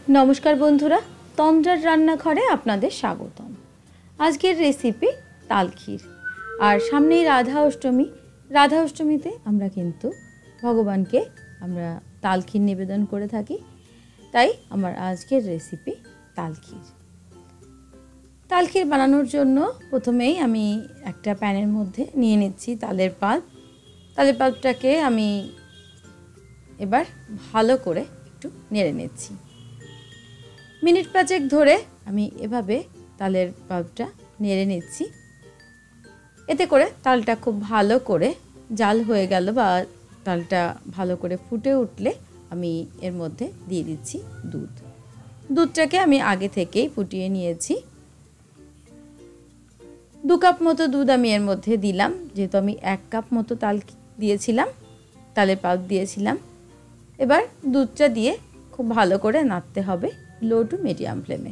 नमस्कार बंधुरा तंद्रार रान्नाघरे आपनादेर स्वागतम। आजकेर रेसिपि ताल खीर और सामनेई राधा अष्टमीते आमरा किन्तु भगवानके आमरा ताल खीर निवेदन करे थाकि, ताई आमार आजकेर रेसिपि ताल खीर। ताल खीर बानानोर जोन्नो प्रथमेई आमी एकटा पैनेर मध्य निये निচ্ছি तालेर पाल्प। तालेर पाल्पटाके आमी एबार भालो करे एकटु नेड़े निচ্ছি। मिनिट पाँचेक धरे आमी एभाবে तालेर पाल्पटा नेड़े निচ্ছি। एते करे तालटा खूब भालो करे जाल हये गेल बा तालटा भालो करे फुटे उठले आमी एर मধ্যে दिए दिচ্ছি दूध। दूधटाके आमी आगे थेकेई फुटिয়ে নিয়েছি। 2 কাপ মতো दूध आमी एर मধ্যে दिलाम, जेहेतु आमी 1 কাপ মতো ताल दिएছিলাম, तालेर पाल्प दिएছিলাম। एबार दूधटा दिए खूब भालो करे नाড়তে হবে लो टू मिडियम फ्लेमे।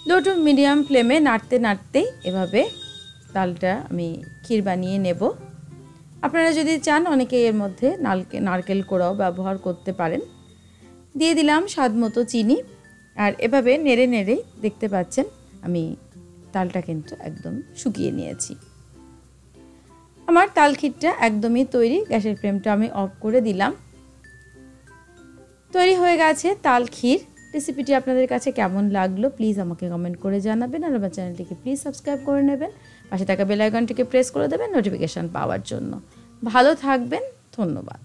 लो टू मिडियम फ्लेमे नाড়তে नाড়তেই এভাবে তালটা আমি ক্ষীর বানিয়ে নেব। আপনারা যদি চান অনেকে এর মধ্যে নারকেল কোড়াও ব্যবহার করতে পারেন। দিয়ে দিলাম স্বাদ মতো চিনি আর এভাবে নেড়ে নেড়ে দেখতে পাচ্ছেন আমি তালটা কিন্তু একদম শুকিয়ে নিয়েছি। আমার তাল ক্ষীরটা একদমই তৈরি। গ্যাসের ফ্লেমটা আমি অফ করে দিলাম। তৈরি হয়ে গেছে তাল ক্ষীর। রেসিপিটি আপনাদের কাছে কেমন লাগলো প্লিজ আমাকে কমেন্ট করে জানাবেন আর আমার চ্যানেলটিকে প্লিজ সাবস্ক্রাইব করে নেবেন। পাশে থাকা বেল আইকনটিকে প্রেস করে দেবেন নোটিফিকেশন পাওয়ার জন্য। ভালো থাকবেন, ধন্যবাদ।